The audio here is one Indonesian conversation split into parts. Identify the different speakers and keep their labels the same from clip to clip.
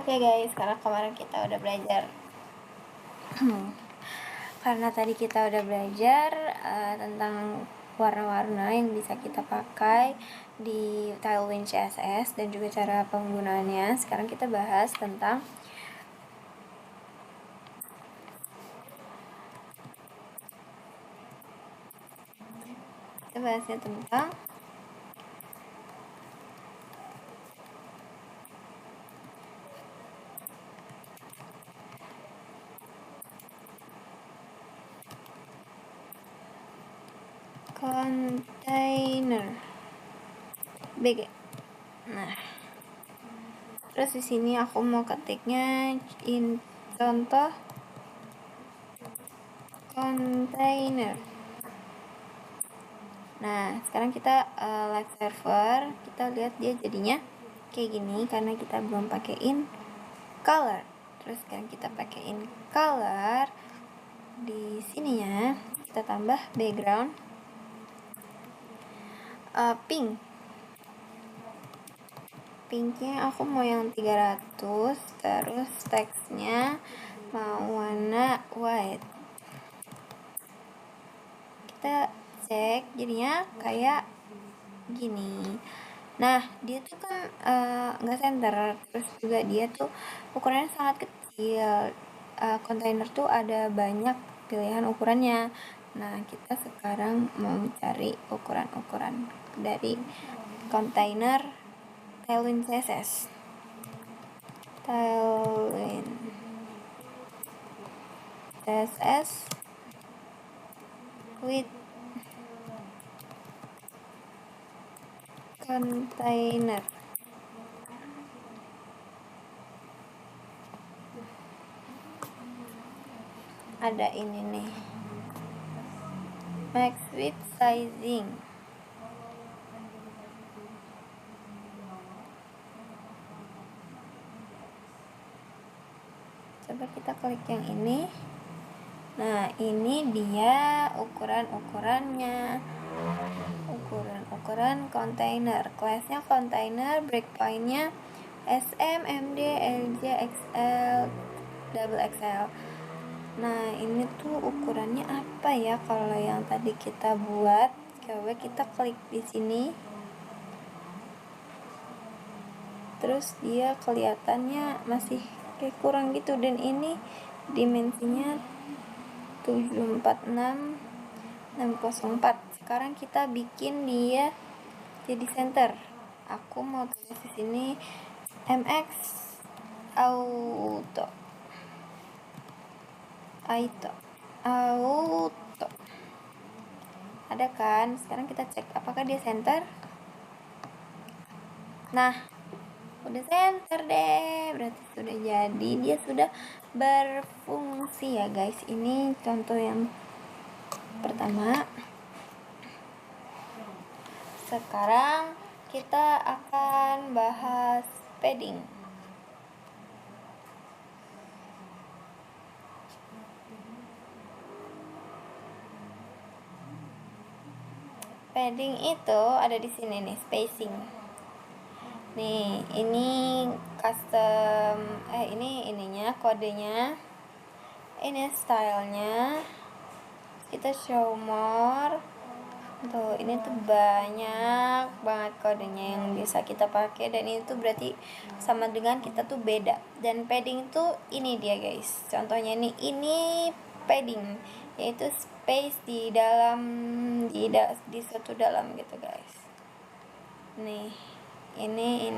Speaker 1: Oke guys, karena kemarin kita udah belajar karena tadi kita udah belajar tentang warna-warna yang bisa kita pakai di Tailwind CSS dan juga cara penggunaannya. Sekarang kita bahas tentang container BG. Nah, terus di sini aku mau ketiknya contoh container. Nah, sekarang kita live server, kita lihat dia jadinya kayak gini karena kita belum pakein color. Terus sekarang kita pakein color di sininya, kita tambah background pink. Pinknya aku mau yang 300, terus teksnya mau warna white. Kita cek jadinya kayak gini. Nah, dia tuh kan nggak center, terus juga dia tuh ukurannya sangat kecil. Kontainer tuh ada banyak pilihan ukurannya. Nah, kita sekarang mau mencari ukuran-ukuran dari kontainer Tailwind CSS. Tailwind CSS with container. Ada ini nih, max width sizing. Coba kita klik yang ini. Nah, ini dia ukuran-ukurannya. Ukuran kontainer. Kelasnya kontainer, breakpointnya SM, MD, LJ, XL, double XL. Nah, ini tuh ukurannya apa ya kalau yang tadi kita buat? Coba kita klik di sini. Terus dia kelihatannya masih kayak kurang gitu, dan ini dimensinya 746 604. Sekarang kita bikin dia jadi center. Aku mau tulis di sini MX auto. Ada kan? Sekarang kita cek apakah dia center. Nah, udah center deh, berarti sudah jadi, dia sudah berfungsi ya guys. Ini contoh yang pertama. Sekarang kita akan bahas padding. Padding itu ada di sini nih, spacing. Nih, ini custom ininya, kodenya. Ini stylenya. Kita show more. Tuh, ini tuh banyak banget kodenya yang bisa kita pakai, dan itu berarti sama dengan kita tuh beda. Dan padding tuh ini dia guys. Contohnya nih, ini padding, yaitu space di dalam di suatu dalam gitu guys. Nih, ini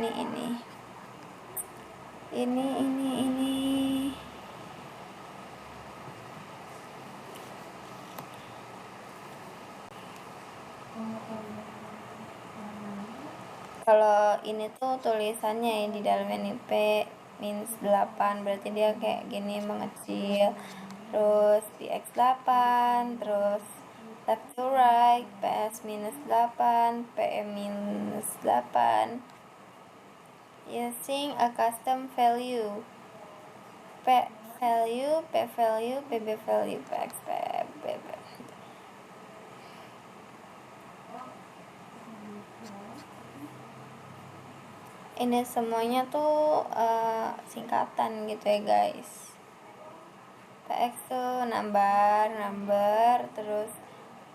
Speaker 1: kalau ini tuh tulisannya ya di dalam ini P-8, berarti dia kayak gini mengecil. Terus PX8, terus left to right, PS-8, PM-8. Using a custom value, P value, P value, PB value, PX, PB. Ini semuanya tuh singkatan gitu ya guys. PX tuh number, terus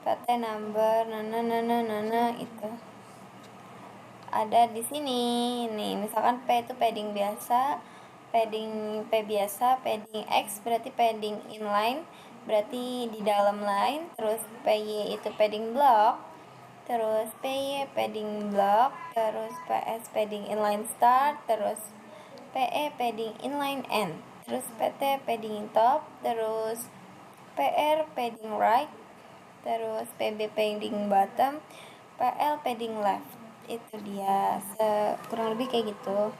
Speaker 1: PT number, itu ada di sini nih. Misalkan P itu padding biasa, padding P biasa, padding X berarti padding inline, berarti di dalam line. Terus PY itu padding block, terus PY padding block, terus PS padding inline start, terus PE padding inline end, terus PT padding top, terus PR padding right, terus PB padding bottom, PL padding left. Itu dia, kurang lebih kayak gitu.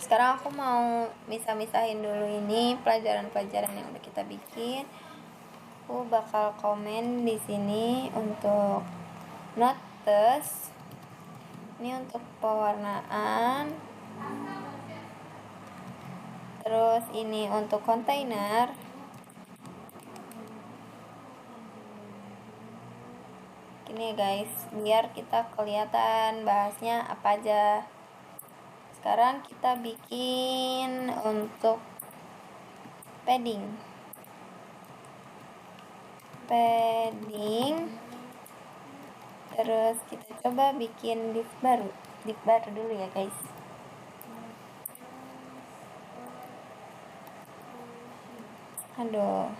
Speaker 1: Sekarang aku mau misah-misahin dulu ini pelajaran-pelajaran yang udah kita bikin. Aku bakal komen di sini untuk notes. Ini untuk pewarnaan. Terus ini untuk kontainer. Gini ya guys, biar kita kelihatan bahasnya apa aja. Sekarang kita bikin untuk padding. Terus kita coba bikin div baru dulu ya guys. Aduh,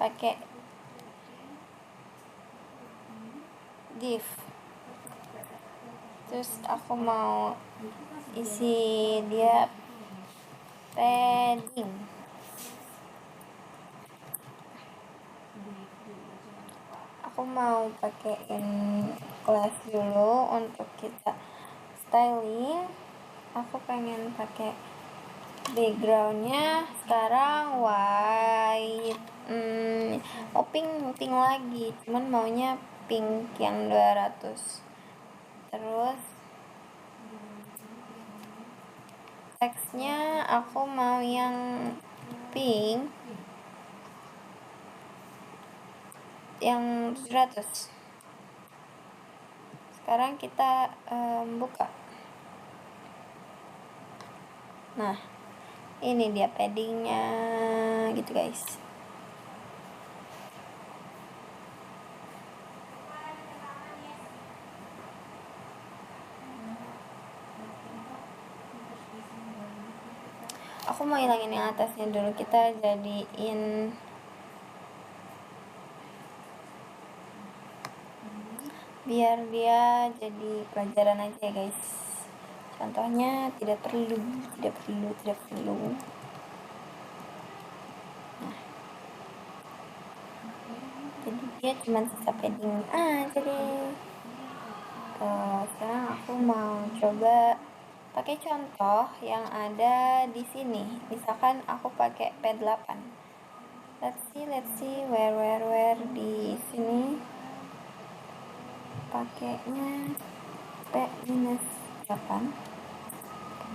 Speaker 1: pakai div. Terus aku mau isi dia padding. Aku mau pakein kelas dulu untuk kita styling. Aku pengen pakai backgroundnya sekarang white, pink lagi, cuman maunya pink yang 200. Terus teksnya aku mau yang pink yang 700. Sekarang kita buka. Nah, ini dia paddingnya gitu guys. Aku mau hilangin yang atasnya dulu, kita jadiin biar dia jadi pelajaran aja ya guys. Contohnya tidak perlu. Nah, jadi dia cuma sisa padding aja deh. Sekarang aku mau coba pakai contoh yang ada di sini. Misalkan aku pakai P8. Let's see where di sini pakainya P-8.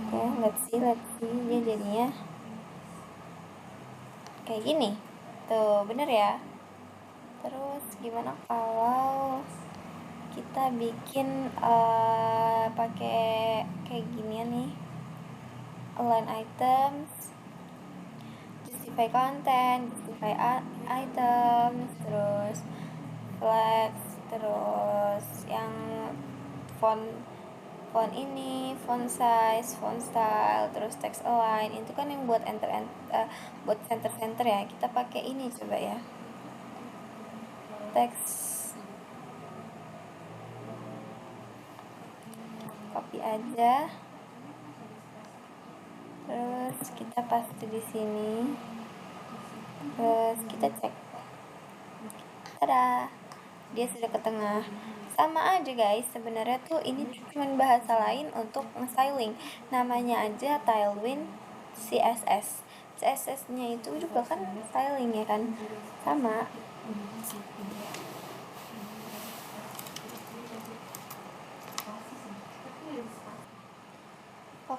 Speaker 1: Oke, let's see dia jadinya kayak gini. Tuh, bener ya? Terus gimana kalau kita bikin pakai kayak gini nih, align items, justify content, justify items, terus flex, terus yang font ini, font size, font style, terus text align, itu kan yang buat buat center ya. Kita pakai ini coba ya, text, copy aja, terus kita paste di sini, terus kita cek, tada, dia sudah ke tengah. Sama aja guys, sebenarnya tuh ini cuma bahasa lain untuk nge-styling, namanya aja Tailwind CSS. CSS-nya itu juga kan styling ya kan, sama.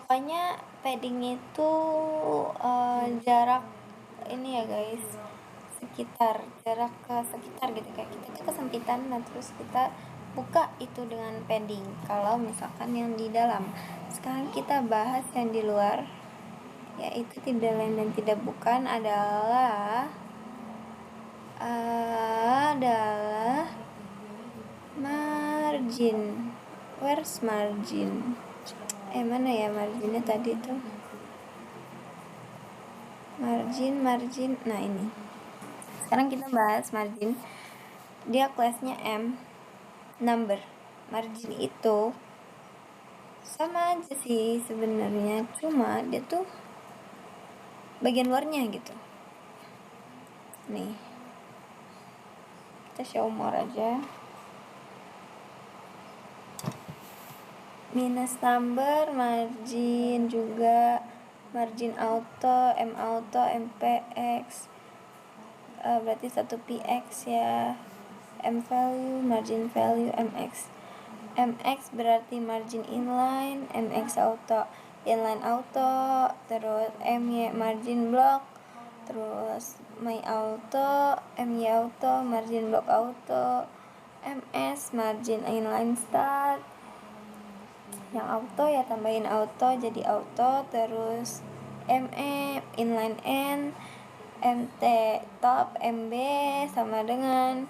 Speaker 1: pokoknya padding itu jarak ini ya guys, sekitar jarak ke sekitar gitu, kayak kita tuh kesempitan, nah terus kita buka itu dengan padding kalau misalkan yang di dalam. Sekarang kita bahas yang di luar, yaitu tidak lain dan tidak bukan adalah margin. Where's margin? Mana ya marginnya tadi tuh? Margin. Nah ini. Sekarang kita bahas margin. Dia kelasnya M, number. Margin itu sama aja sih sebenarnya, cuma dia tuh bagian luarnya gitu. Nih, kita show more aja. Minus number, margin juga, margin auto, M auto, MPX, berarti 1px ya, M value, margin value, MX. MX berarti margin inline, MX auto, inline auto, terus MY margin block, terus my auto, MY auto, margin block auto, MS margin inline start. Yang auto ya tambahin auto jadi auto, terus ME inline end, MT top, MB sama dengan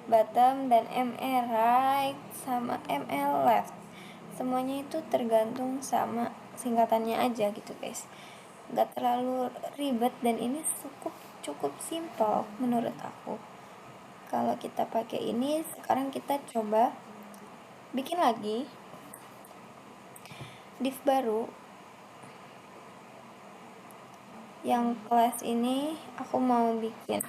Speaker 1: bottom, dan ME right sama ME left. Semuanya itu tergantung sama singkatannya aja gitu guys, gak terlalu ribet dan ini cukup simple menurut aku. Kalau kita pakai ini, sekarang kita coba bikin lagi div baru. Yang kelas ini aku mau bikin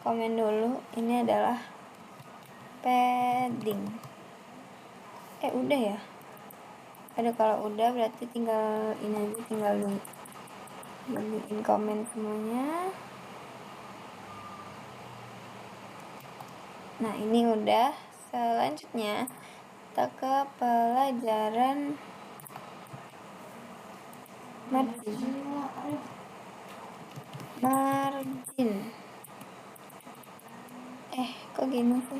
Speaker 1: komen dulu, ini adalah padding. Udah ya. Kalau udah berarti tinggal ini aja, tinggal bikin komen semuanya. Nah ini udah. Selanjutnya kita ke pelajaran margin. Kok gini sih?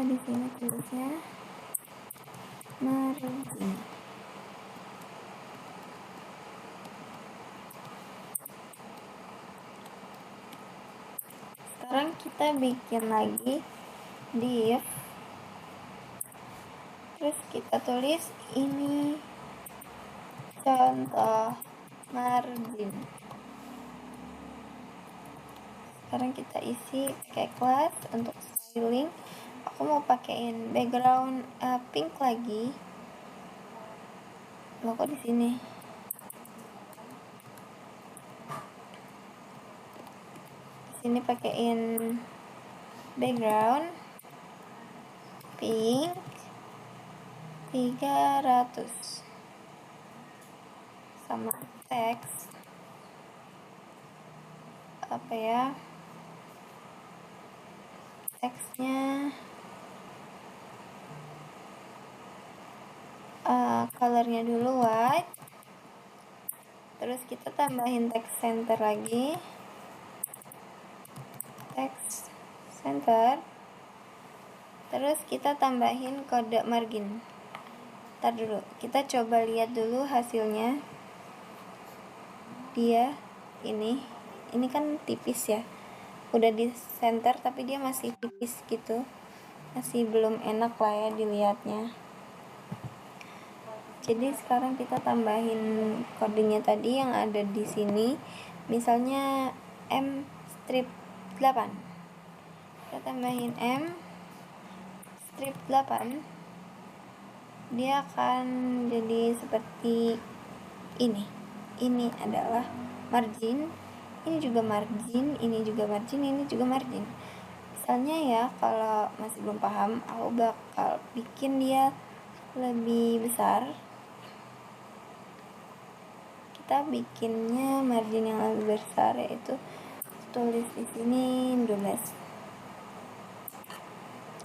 Speaker 1: Di sini tulisnya margin. Sekarang kita bikin lagi div, terus kita tulis ini contoh margin. Sekarang kita isi pakai class. Untuk styling aku mau pakein background pink lagi. Loh kok di sini? Di sini pakein background pink 300 sama teks apa ya, teksnya colornya dulu white, terus kita tambahin text center lagi, text center, terus kita tambahin kode margin. Ntar dulu, kita coba lihat dulu hasilnya. Dia ini kan tipis ya, udah di center tapi dia masih tipis gitu, masih belum enak lah ya dilihatnya. Jadi sekarang kita tambahin kodenya tadi yang ada di sini, misalnya M strip 8, kita tambahin M strip 8, dia akan jadi seperti ini. Ini adalah margin, ini juga margin, ini juga margin, ini juga margin. Misalnya ya, kalau masih belum paham, aku bakal bikin dia lebih besar. Kita bikinnya margin yang lebih besar, yaitu tulis di sini 12.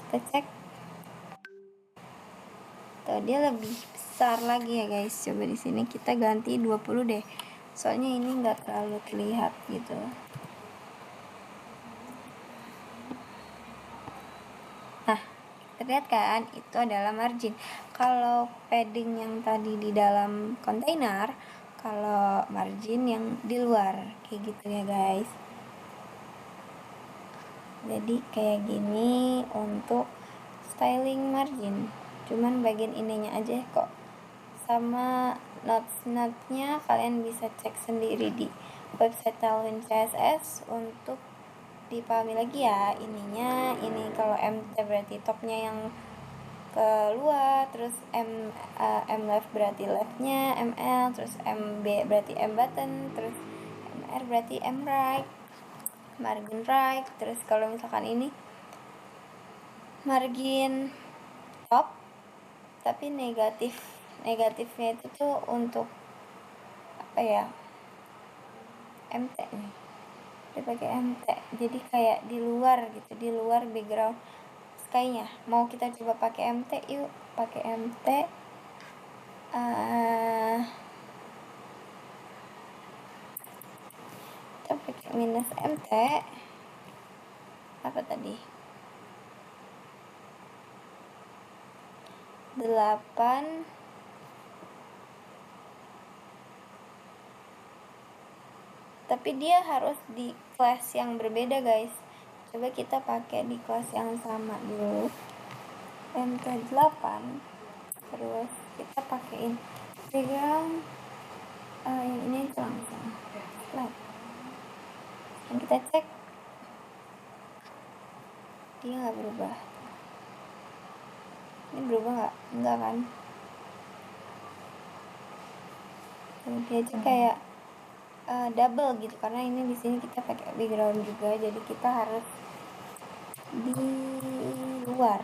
Speaker 1: Kita cek. Tuh, dia lebih besar lagi ya guys. Coba di sini kita ganti 20 deh. Soalnya ini nggak terlalu terlihat gitu. Nah, terlihat kan? Itu adalah margin. Kalau padding yang tadi di dalam kontainer, kalau margin yang di luar, kayak gitu ya guys. Jadi kayak gini untuk styling margin. Cuman bagian ininya aja kok. Sama notes-notesnya kalian bisa cek sendiri di website Tailwind CSS untuk dipahami lagi ya. Ininya, ini kalau MT berarti topnya yang keluar, terus M left berarti leftnya, ML, terus MB berarti M button, terus MR berarti M right, margin right. Terus kalau misalkan ini margin top tapi negatifnya itu tuh untuk apa ya, MT nih, dia pakai MT jadi kayak di luar gitu, di luar background sky-nya. Mau kita coba pakai MT yuk, pakai MT. Kita pakai minus MT apa tadi, 8. Tapi dia harus di kelas yang berbeda guys. Coba kita pakai di kelas yang sama dulu, MT8. Terus kita pakein background yang ini langsung slide. Dan kita cek dia nggak berubah. Ini berubah nggak kan? Dia aja kayak double gitu, karena ini di sini kita pakai background juga, jadi kita harus di luar.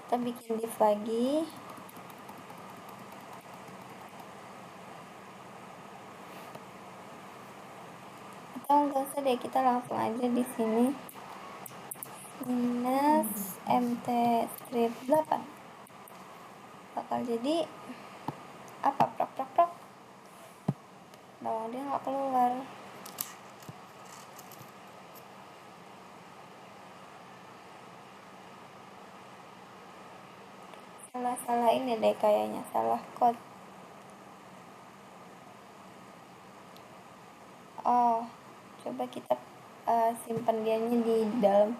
Speaker 1: Kita bikin div lagi. Atau nggak usah deh, kita langsung aja di sini minus mt strip 8 bakal jadi apa, prok. Nah, dia nggak keluar. Salah ini deh kayaknya, salah code. Oh, coba kita simpan dianya di dalam.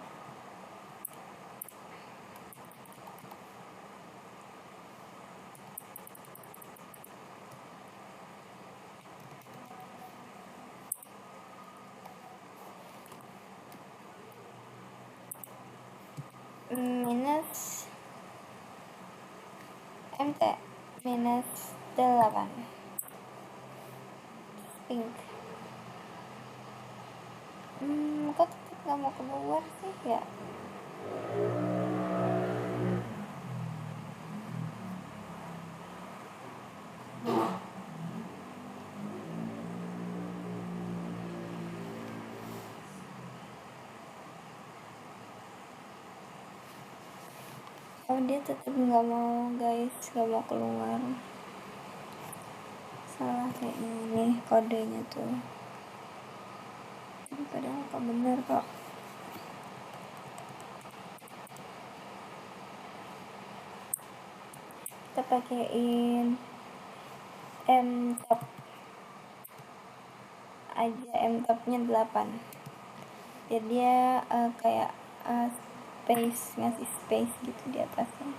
Speaker 1: Minus mt minus 8 pink. Kok tetap nggak mau keluar sih ya? Oh, dia tetap nggak mau guys, nggak mau keluar. Salah kayaknya ini kodenya tuh. Tapi padahal kok bener kok. Kita pakein M top aja, M topnya 8 biar dia kayak ngasih space gitu di atasnya.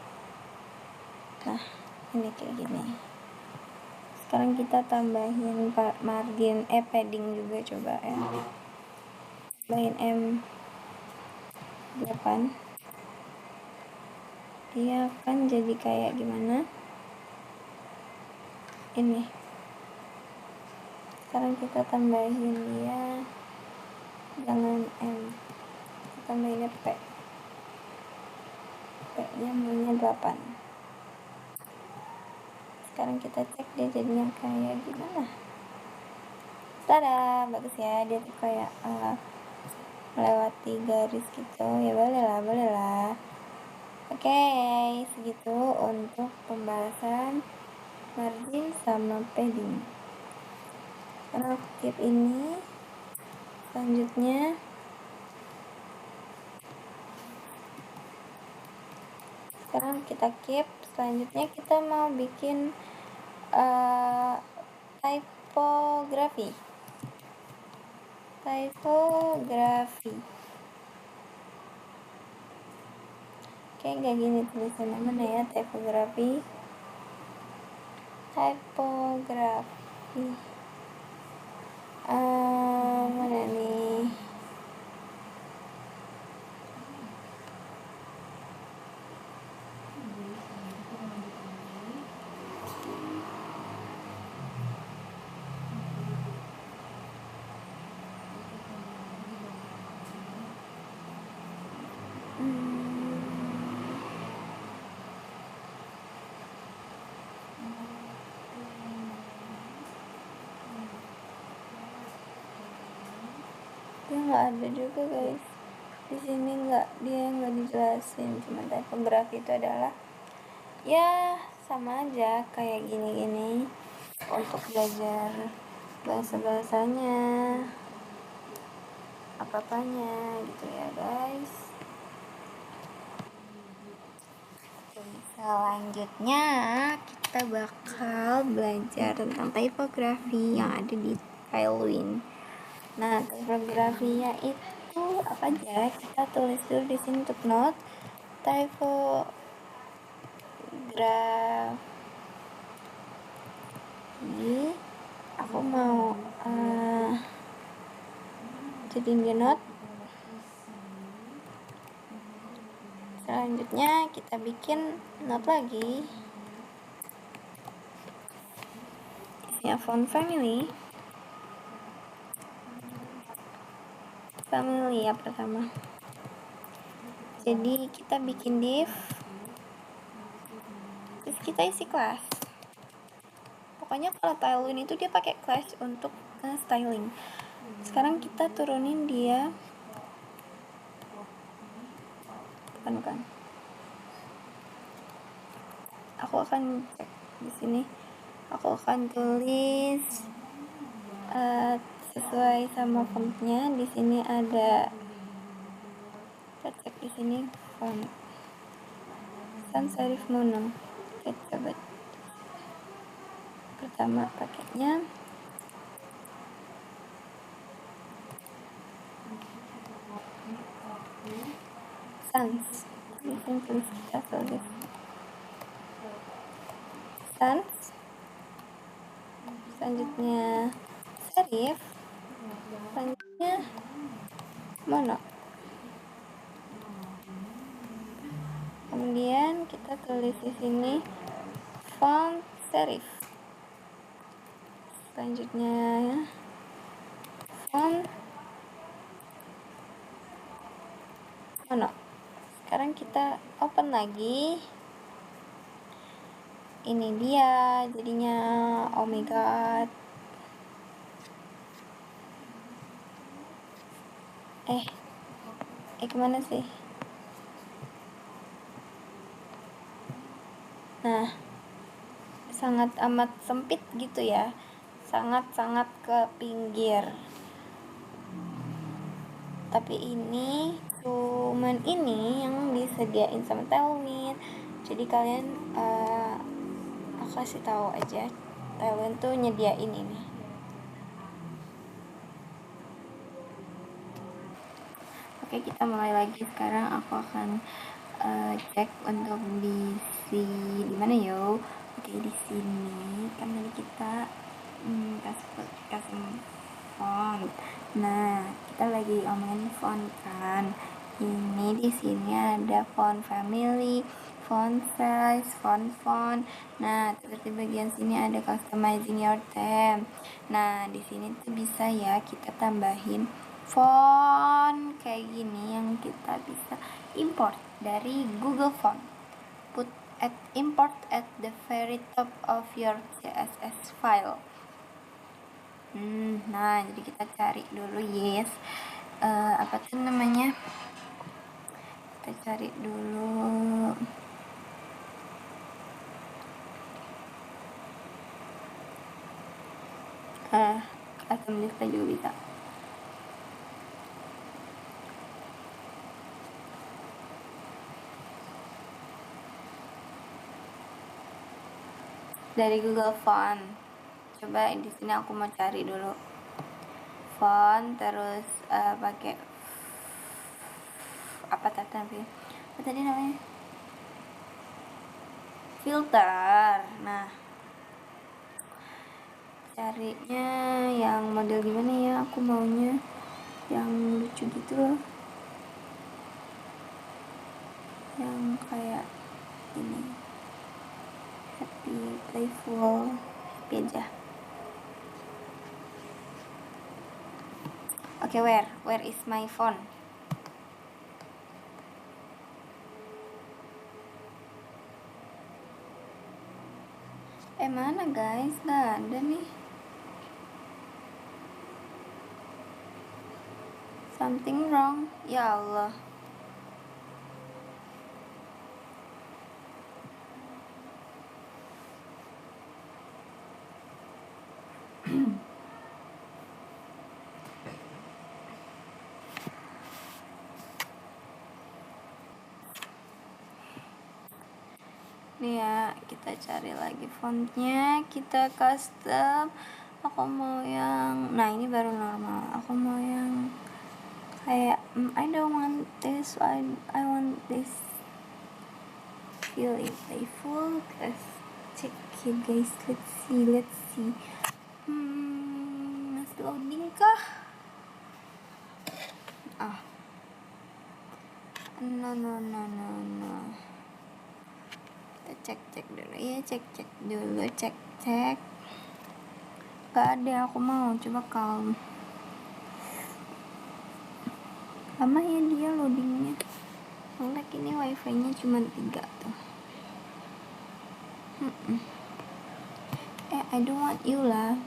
Speaker 1: Nah, ini kayak gini. Sekarang kita tambahin margin padding juga, coba ya. Tambahin M8. Dia akan jadi kayak gimana? Ini. Sekarang kita tambahin dia, jangan M, kita tambahinnya P nya maunya 8. Sekarang kita cek dia jadinya kayak gimana. Tada, bagus ya, dia tuh kayak melewati garis gitu ya, boleh lah. Oke, segitu untuk pembahasan margin sama padding. Karena aku keep ini. Selanjutnya sekarang kita keep. Selanjutnya kita mau bikin typography. Oke, nggak gini tulisannya, mana ya typography. Mana nih? Dia nggak ada juga guys di sini, dia nggak dijelasin. Cuma typography itu adalah ya sama aja kayak gini untuk belajar bahasanya, apa-apanya gitu ya guys. Selanjutnya kita bakal belajar tentang typography yang ada di Tailwind. Nah, typografinya itu apa aja? Kita tulis dulu di sini untuk note. Typography. Aku mau jadiin di note. Selanjutnya kita bikin note lagi. Ya, font family ya pertama. Jadi kita bikin div, terus kita isi kelas. Pokoknya kalau Tailwind itu dia pakai class untuk styling. Sekarang kita turunin dia, bukan. Aku akan cek di sini. Aku akan tulis sesuai sama fontnya. Di sini ada, kita cek di sini font sans serif mono. Kita coba pertama pakainya sans. Kita tulis sans. Selanjutnya serif. Selanjutnya mono. Kemudian kita tulis di sini font serif. Selanjutnya font mono. Sekarang kita open lagi. Ini dia jadinya. Oh my god. Kemana sih? Nah, sangat amat sempit gitu ya, sangat ke pinggir. Tapi ini cuman ini yang disediain sama Tailwind. Jadi kalian aku kasih tahu aja, Tailwind tuh nyediain ini. Oke, kita mulai lagi. Sekarang aku akan cek untuk di mana yo. Oke, di sini kan tadi kita kasih font. Nah, kita lagi ngomongin font kan. Ini di sini ada font family, font size, font. Nah, terus di bagian sini ada customizing your theme. Nah, di sini tuh bisa ya kita tambahin font kayak gini yang kita bisa import dari Google Font. Import at the very top of your CSS file. Nah, jadi kita cari dulu yes. apa tuh namanya, kita cari dulu. Custom display juga bisa. Dari Google Font. Coba di sini aku mau cari dulu font, terus pakai apa tadi namanya, filter. Nah, carinya yang model gimana ya, aku maunya yang lucu gitu loh, yang kayak ini, happy, playful, happy aja. Oke, where is my phone? Mana guys, nggak ada nih. Something wrong, ya Allah. Nih ya, kita cari lagi fontnya, kita custom. Aku mau yang, nah ini baru normal. Aku mau yang kayak I don't want this, I want this. Feel it playful. Let's check it guys. Let's see. Masih loading kah? No. Kita cek dulu ya, cek dulu. Gak ada, aku mau coba calm. Lama ya dia loadingnya. Like ini wifi nya cuma 3 tuh. I don't want you lah.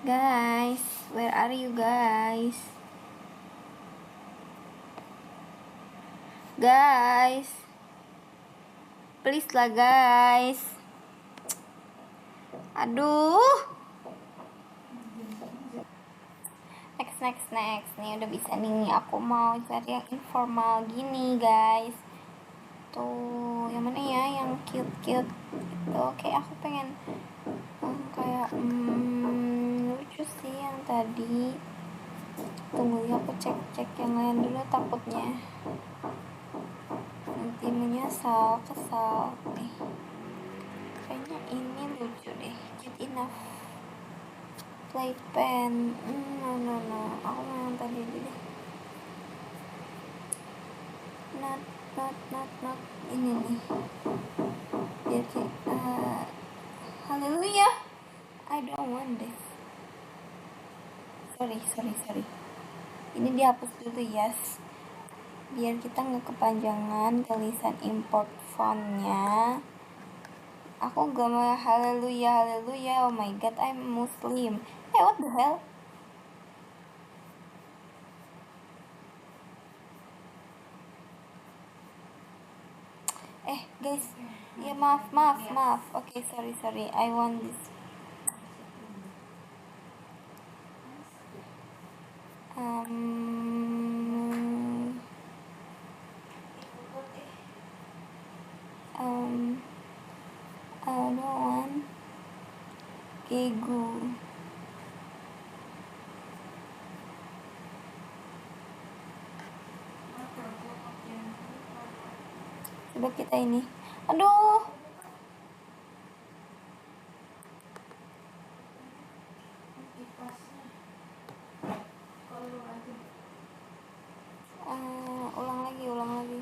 Speaker 1: Guys, where are you guys? Please lah guys. Aduh. Next. Nih udah bisa nih. Aku mau cari yang informal gini guys. Tuh, yang mana ya? Yang cute gitu. Kayak aku pengen kayak lucu sih yang tadi. Tunggu ya, aku cek yang lain dulu, takutnya nanti menyesal, kesal nih. Kayaknya ini lucu deh, cute enough. Play pen, no, aku mau yang tadi deh. Not ini nih. Biar kayak haleluya. I don't want this. Sorry. Ini dihapus dulu yes. Biar kita nggak kepanjangan tulisan import fontnya. Aku gak mau haleluya. Oh my god, I'm Muslim. What the hell? Guys, ya maaf. Okay, sorry. I want this. I don't want kegu. Coba kita ini. Aduh. Ulang lagi.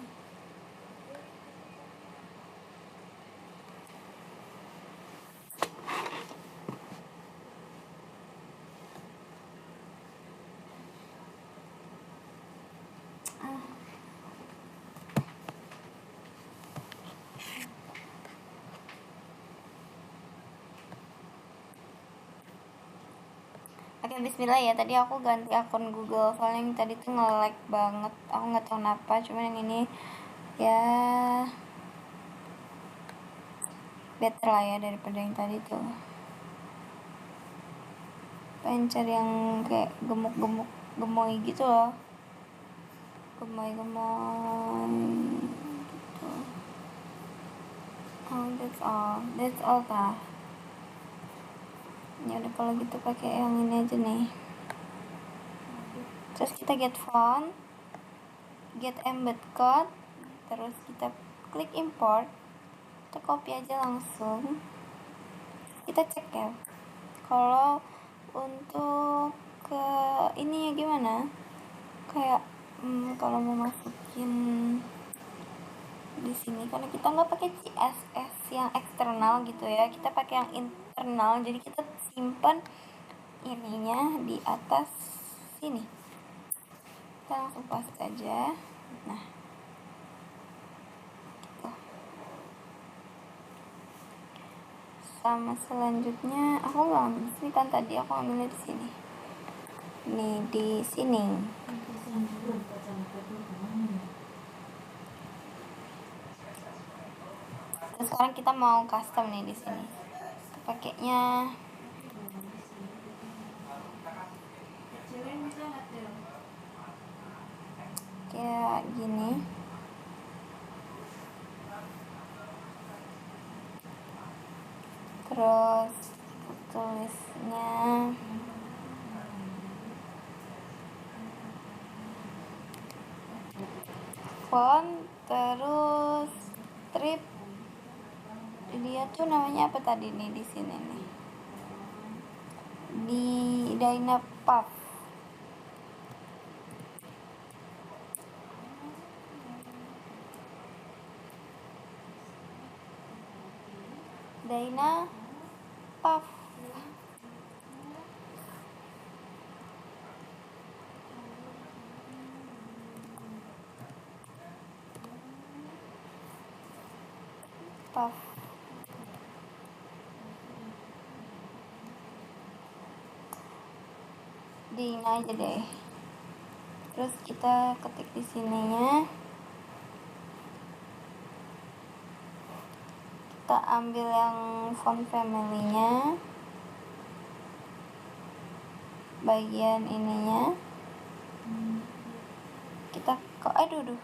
Speaker 1: Oke, bismillah ya. Tadi aku ganti akun Google soalnya yang tadi tuh nge-lag banget. Aku nggak tahu kenapa, cuman yang ini ya better lah ya daripada yang tadi tuh. Pengen cari yang kayak gemuk-gemuk, gemoy gitu loh. Gemoy-gemoy gitu. Oh, that's all tah. Ya udah kalau gitu pakai yang ini aja nih. Terus kita get font, get embed code, terus kita klik import, kita copy aja langsung. Kita cek ya kalau untuk ke ini ya gimana, kayak kalau mau masukin di sini karena kita nggak pakai CSS yang eksternal gitu ya, kita pakai yang internal, jadi kita simpan ininya di atas sini, kita langsung paste aja. Nah gitu. Sama selanjutnya aku nggak ambil di sini kan, tadi aku ambilnya di sini nih, di sini. Terus sekarang kita mau custom nih di sini, pakainya kayak gini. Terus tulisnya font, terus strip, dia tuh namanya apa tadi nih di sini nih, di Dynapuff. Dynapuff. Puff. Di ini aja deh. Terus kita ketik di sininya. Kita ambil yang font family-nya, bagian ininya. Kita aduh.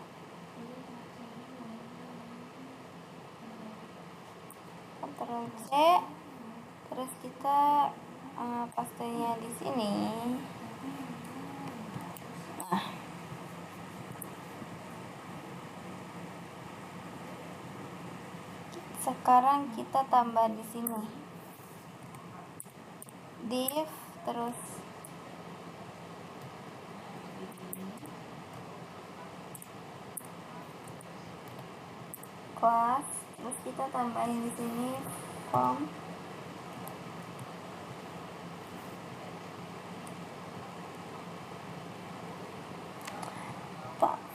Speaker 1: Ctrl C. Terus kita pastenya di sini. Nah, sekarang kita tambah di sini div, terus class, terus kita tambahin di sini form.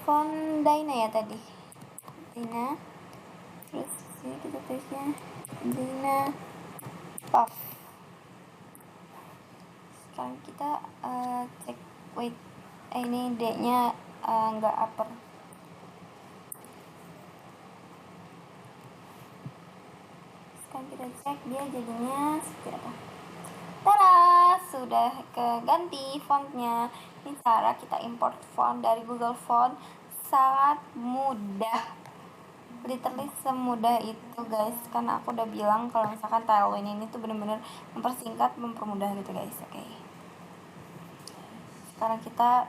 Speaker 1: Font Dyna ya tadi, Dyna. Terus sini kita tulisnya Dynapuff. Sekarang kita cek weight, ini D nya nggak upper. Sekarang kita cek dia jadinya seperti apa. Tada, sudah keganti fontnya. Ini cara kita import font dari Google Font, sangat mudah, literally semudah itu guys. Karena aku udah bilang kalau misalkan Tailwind ini tuh bener-bener mempersingkat, mempermudah gitu guys. Oke. Sekarang kita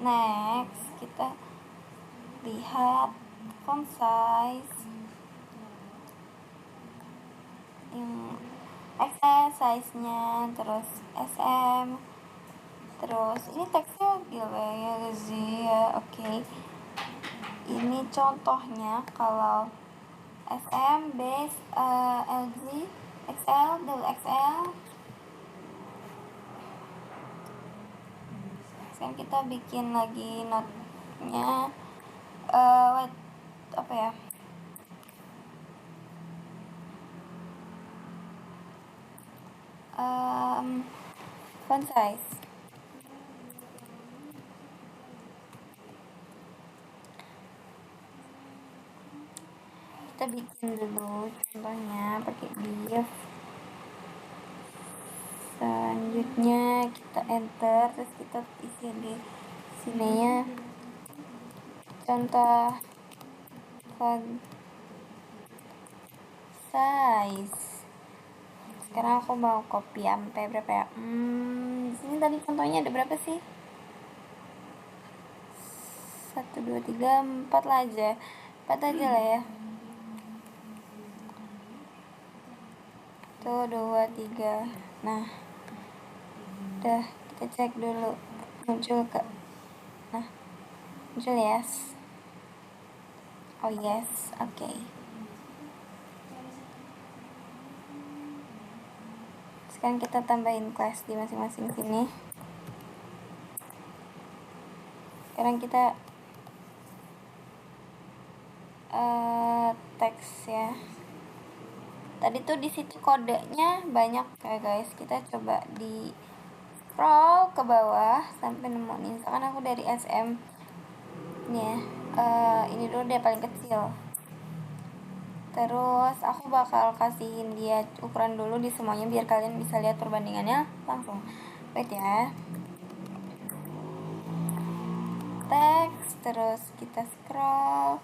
Speaker 1: next, kita lihat font size yang XS size-nya, terus SM, terus ini teksnya gila ya sih ya. Oke. Ini contohnya kalau SM, base, LG, XL, double XL. Sekarang kita bikin lagi notnya, apa ya, font size. Kita bikin dulu contohnya pakai div. Selanjutnya kita enter, terus kita isi di sininya contoh font size. Sekarang aku mau copy sampai berapa ya? Di sini tadi contohnya ada berapa sih? 1, 2, 3, 4 lah aja. 4 aja lah ya. 1, 2, 3. Nah, udah kita cek dulu muncul ke. Nah, muncul yes. Oh yes, oke. Sekarang kita tambahin kelas di masing-masing sini. Sekarang kita teks ya. Tadi tuh di situ kodenya banyak ya guys. Kita coba di scroll ke bawah sampai nemu nih. Misalkan aku dari SM nih ya. Ini dulu deh paling kecil. Terus aku bakal kasihin dia ukuran dulu di semuanya biar kalian bisa lihat perbandingannya langsung. Wait ya. Teks, terus kita scroll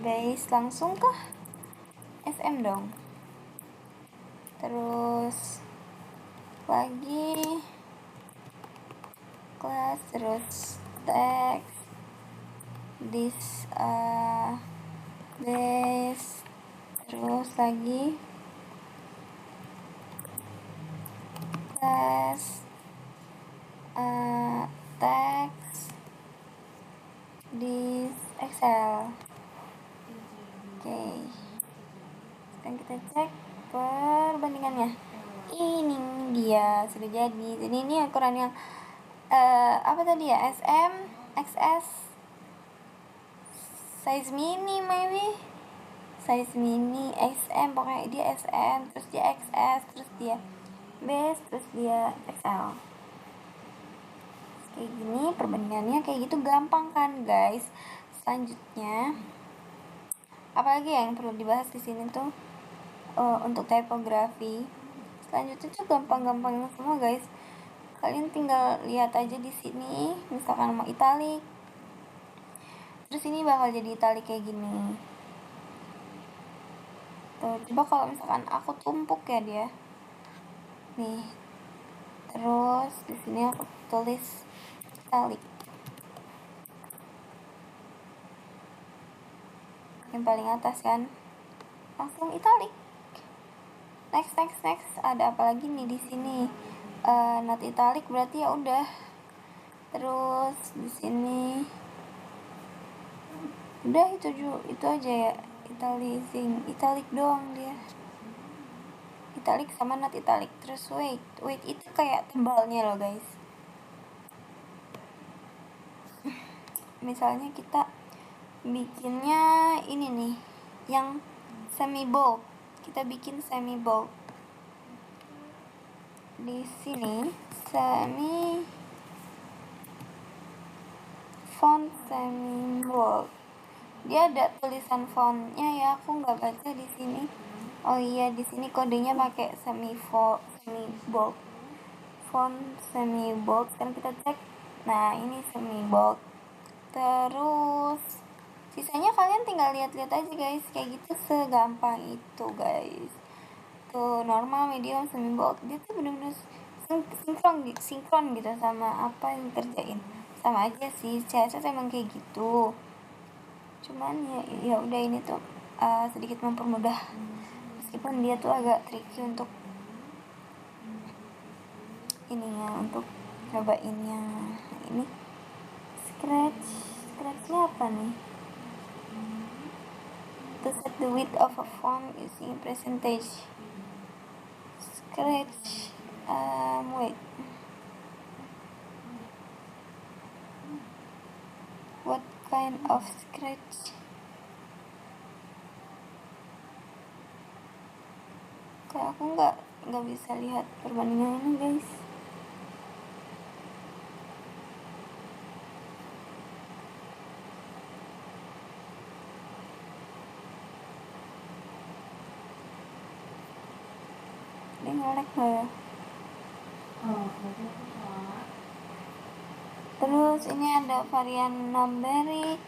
Speaker 1: base langsung ke SM dong. Terus lagi kelas, terus teks this base, terus lagi kelas teks this Excel. Oke. Sekarang kita cek perbandingannya. Ini dia sudah jadi. Jadi ini ukuran yang apa tadi ya? SM, XS, size mini maybe. Size mini, SM, pokoknya dia SM, terus dia XS, terus dia base, terus dia XL. Kayak gini perbandingannya kayak gitu gampang kan guys. Selanjutnya apalagi yang perlu dibahas di sini tuh untuk typography. Selanjutnya tuh gampang-gampang semua guys. Kalian tinggal lihat aja di sini, misalkan mau italic. Terus ini bakal jadi italic kayak gini. Tuh, coba kalau misalkan aku tumpuk ya dia. Nih. Terus di sini aku tulis italic. Yang paling atas kan. Langsung italic. Next. Ada apa lagi nih di sini? Not italic berarti ya udah. Terus di sini udah itu aja ya. Italic doang dia. Italic sama not italic. Terus wait itu kayak tebalnya loh guys. Misalnya kita bikinnya ini nih, yang semi bold. Kita bikin semi bold. Di sini font semi bold. Dia ada tulisan fontnya ya, aku nggak baca di sini. Oh iya, di sini kodenya pakai semi bold. Font semi bold. Kan kita cek. Nah, ini semi bold. Terus sisanya kalian tinggal lihat-lihat aja guys. Kayak gitu segampang itu guys. Tuh normal, medium, semi bold. Dia tuh bener-bener sinkron gitu sama apa yang kerjain. Sama aja sih, CSS emang kayak gitu. Cuman ya udah ini tuh sedikit mempermudah, meskipun dia tuh agak tricky untuk ininya, untuk cobainnya. Ini scratchnya apa nih? To set the width of a font using percentage. Scratch wait, what kind of scratch? Kayak aku nggak nggak bisa lihat perbandingannya guys. Dia ngelek nggak ya? Terus ini ada varian numeric,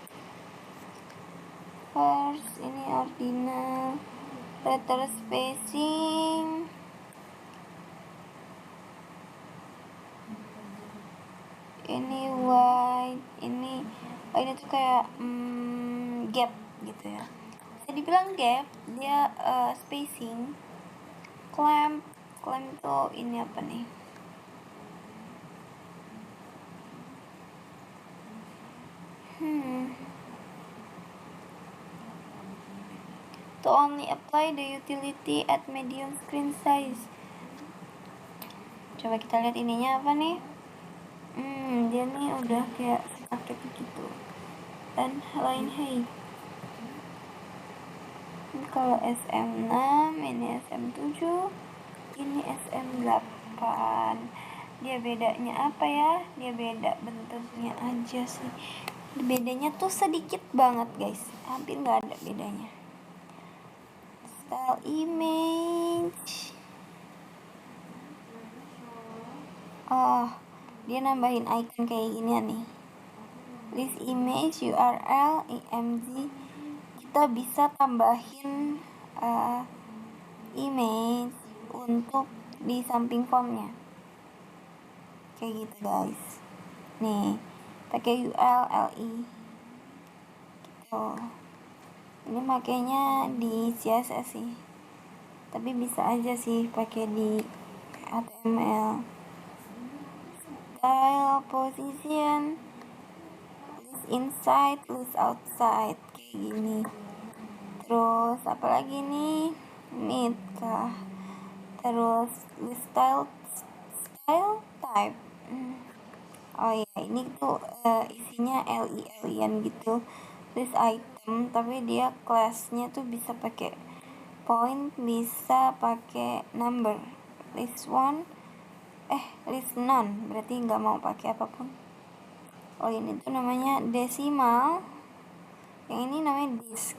Speaker 1: first, ini ordinal, letter spacing, ini wide, ini tuh kayak gap gitu ya. Bisa dibilang gap, dia spacing, clamp tuh ini apa nih? To only apply the utility at medium screen size. Coba kita lihat ininya apa nih? Dia nih udah kayak paket gitu. Dan lain hey. Ini kalau SM6, ini SM7, ini SM8. Dia bedanya apa ya? Dia beda bentuknya aja sih. Bedanya tuh sedikit banget guys, hampir nggak ada bedanya. Style image, dia nambahin icon kayak gini nih, list image, URL, img. Kita bisa tambahin image untuk di samping formnya kayak gitu guys. Nih pakai URL gitu. Ini makanya di CSS sih, tapi bisa aja sih pakai di HTML. Style, position, list inside, list outside kayak gini. Terus apalagi nih, mid kah, terus list style type. Oh ya, ini tuh isinya LIN gitu, list item, tapi dia classnya tuh bisa pakai point, bisa pakai number, list none, berarti nggak mau pakai apapun. Oh ini tuh namanya decimal, yang ini namanya disk.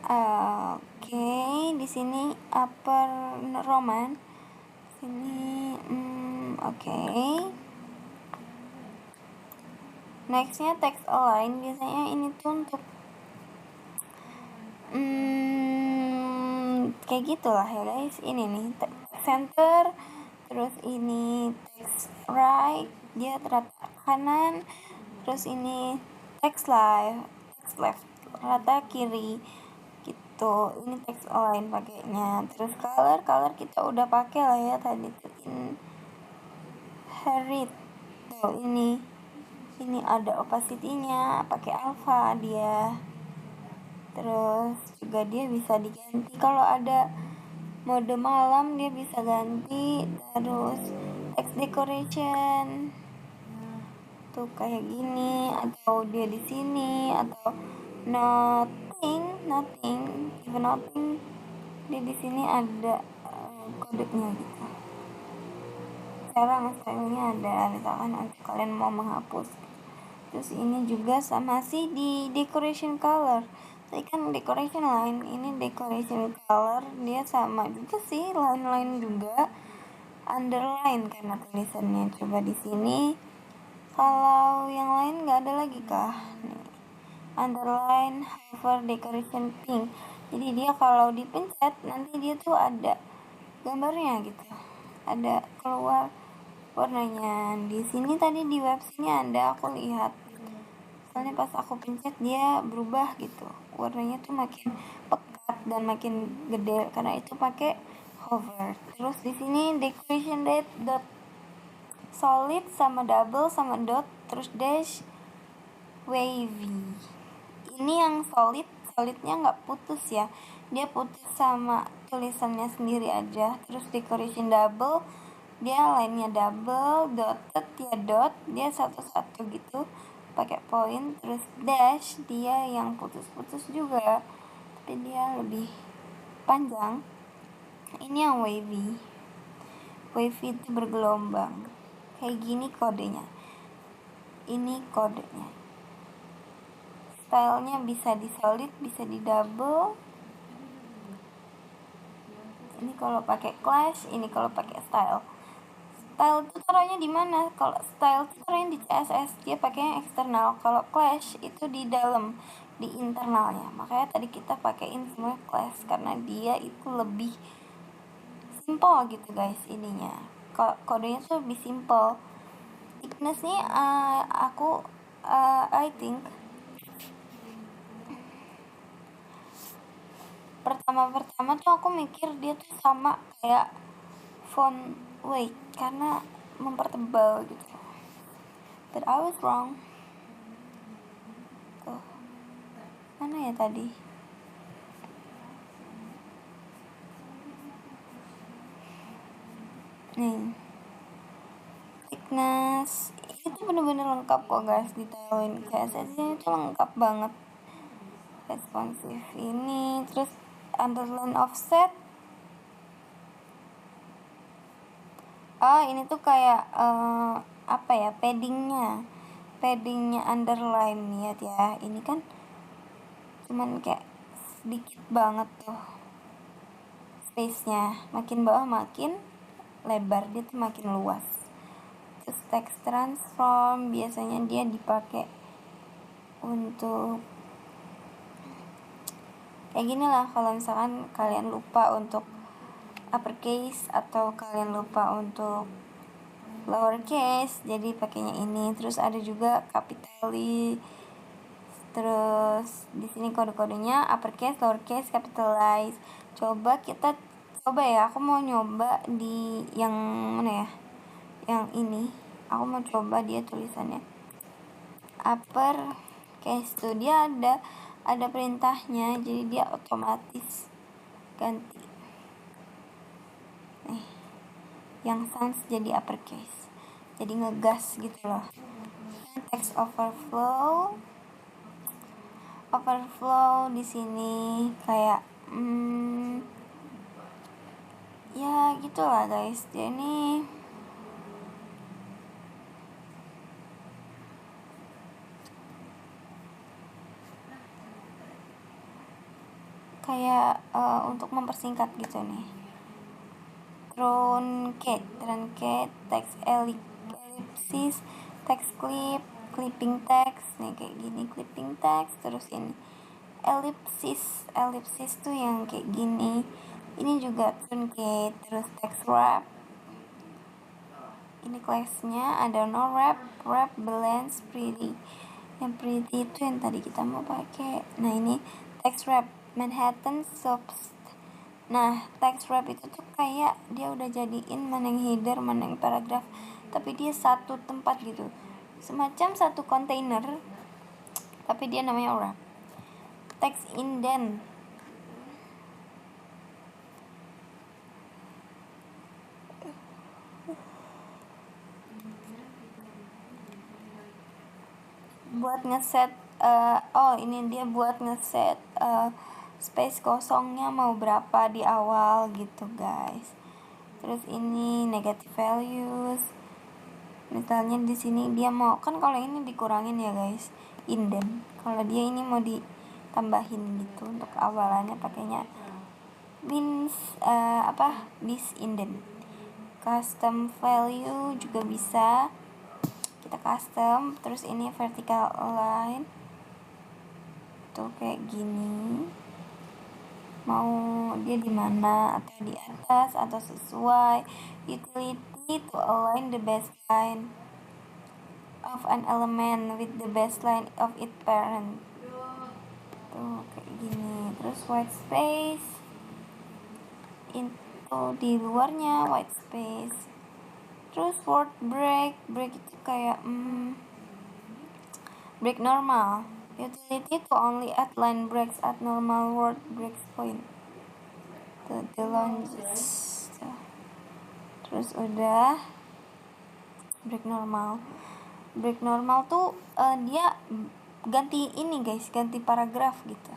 Speaker 1: Oke, di sini upper Roman, sini oke. Nextnya text align, biasanya ini tuh untuk kayak gitulah ya guys. Ini nih center, terus ini text right, dia rata kanan, terus ini text left rata kiri gitu. Ini text align pakainya. Terus color kita udah pakai lah ya tadi tuh, inherit tuh, ini ada opacity-nya pakai alpha dia. Terus juga dia bisa diganti kalau ada mode malam, dia bisa ganti. Terus text decoration tuh kayak gini, atau dia di sini, atau nothing even nothing, dia di sini ada kodenya gitu. Cara nge-stylenya ada, misalkan untuk kalian mau menghapus. Terus ini juga sama sih di decoration color. Tadi kan decoration line, ini decoration color, dia sama juga sih, line juga. Underline karena tulisannya. Coba di sini. Kalau yang lain nggak ada lagi kah? Nih. Underline, hover, decoration pink. Jadi dia kalau dipencet nanti dia tuh ada gambarnya gitu. Ada keluar warnanya. Di sini tadi di web sini ada, aku lihat. Soalnya pas aku pencet dia berubah gitu. Warnanya tuh makin pekat dan makin gede karena itu pakai hover. Terus di sini decoration dot solid sama double sama dot, terus dash wavy. Ini yang solidnya nggak putus ya, dia putus sama tulisannya sendiri aja. Terus decoration double, dia lainnya double, dotted ya dot, dia satu-satu gitu pakai point. Terus dash dia yang putus-putus juga tapi dia lebih panjang. Ini yang wavy. wavy itu bergelombang. Kayak gini kodenya. Ini kodenya. Stylenya bisa di solid, bisa di double. Ini kalau pakai clash, ini kalau pakai style. Style itu taruhnya di mana? Kalau style itu taruhnya di CSS, dia pakai yang eksternal. Kalau clash itu di dalam, di internalnya. Makanya tadi kita pakaiin semua clash karena dia itu lebih simple gitu guys ininya. Kalau kodenya tuh lebih simple. Thickness nih I think pertama tuh aku mikir dia tuh sama kayak font weight karena mempertebal gitu, but I was wrong. Tuh mana ya tadi, nih thickness itu tuh bener-bener lengkap kok guys di Tailwind. CSS ini tuh lengkap banget, responsive ini, terus underline offset. Ini tuh kayak apa ya, paddingnya underline. Lihat ya, ini kan cuman kayak sedikit banget tuh space-nya, makin bawah makin lebar, dia tuh makin luas. Terus text transform biasanya dia dipakai untuk kayak gini lah, kalau misalkan kalian lupa untuk uppercase atau kalian lupa untuk lowercase, jadi pakainya ini. Terus ada juga capitally. Terus di sini kode-kodenya uppercase, lowercase, capitalize. Coba ya, aku mau nyoba di yang mana ya? Yang ini. Aku mau coba dia tulisannya uppercase tuh dia ada perintahnya, jadi dia otomatis ganti. Nih. Yang sans jadi uppercase. Jadi ngegas gitu loh. Text overflow di sini kayak ya gitulah guys. Jadi kayak untuk mempersingkat gitu nih. Truncate, text ellipsis, text clip, clipping text nih kayak gini, clipping text. Terus ini ellipsis tuh yang kayak gini. Ini juga truncate. Terus text wrap, ini classnya ada no wrap, balance, pretty. Yang pretty itu yang tadi kita mau pakai. Nah ini text wrap Manhattan subst. Nah text wrap itu tuh kayak dia udah jadiin mana yang header, mana yang paragraf, tapi dia satu tempat gitu, semacam satu container, tapi dia namanya wrap. Text indent, buat ngeset ini dia buat ngeset space kosongnya mau berapa di awal gitu guys. Terus ini negative values, misalnya di sini dia mau, kan kalau ini dikurangin ya guys indent, kalau dia ini mau ditambahin gitu, untuk awalannya pakainya bis indent. Custom value juga bisa kita custom. Terus ini vertical line tuh kayak gini, mau dia di mana, atau di atas atau sesuai. Utility to align the baseline of an element with the baseline of its parent tuh kayak gini. Terus white space itu di luarnya white space. Terus word break itu kayak break normal. Utility to only add line breaks at normal word breaks point. The longes. Terus udah break normal. Break normal tuh dia ganti ini guys, ganti paragraf gitu.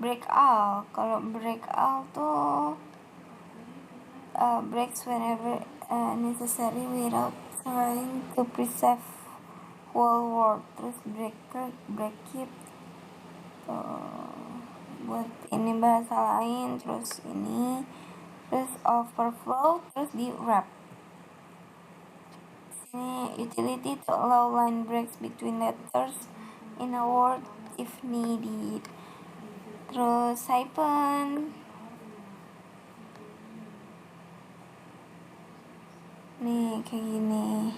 Speaker 1: Break all, kalau break all tuh breaks whenever necessary without trying to preserve whole world. Terus break it buat ini bahasa lain. Terus ini, terus overflow, terus di wrap. Sini utility to allow line breaks between letters in a word if needed. Terus siphon, nih kayak gini.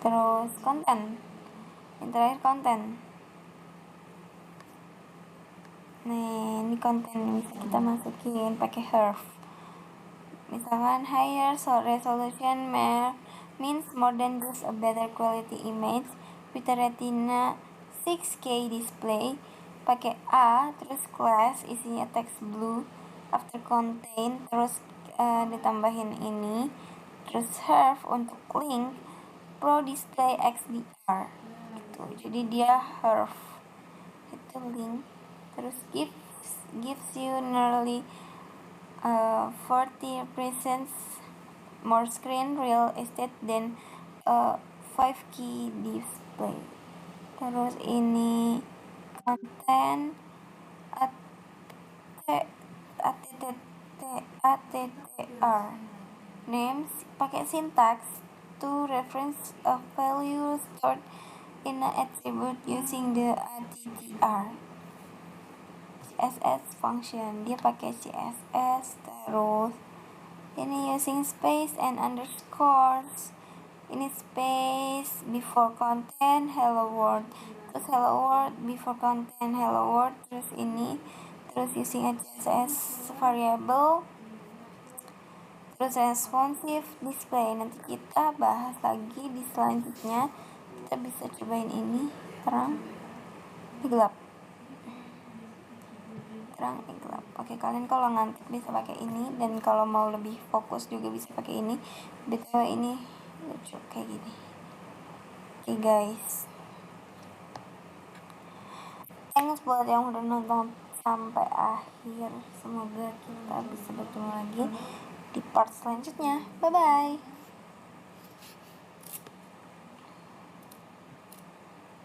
Speaker 1: Terus konten, yang terakhir konten. Nih, ini konten bisa kita masukin pakai Herf. Misalkan higher resolution means more than just a better quality image with a Retina 6K display. Pakai A, terus class isinya text blue, after contain, terus ditambahin ini, terus Herf untuk link Pro Display XDR gitu. Jadi dia Herf itu link, terus gives you nearly 40% more screen real estate than 5K display. Terus ini konten ATTR names pakai syntax to reference a value stored in an attribute using the ATTR CSS function. Dia pakai CSS. Terus ini using space and underscores. Ini space before content hello world, terus hello world before content hello world, terus ini, terus using a CSS variable, terus responsive display. Nanti kita bahas lagi di selanjutnya. Kita bisa cobain ini terang, gelap, terang, gelap. Oke, kalian kalau ngantuk bisa pakai ini, dan kalau mau lebih fokus juga bisa pakai ini. Betul, ini lucu kayak gini. Oke guys, thanks buat yang udah nonton sampai akhir. Semoga kita bisa bertemu lagi di part selanjutnya. Bye bye.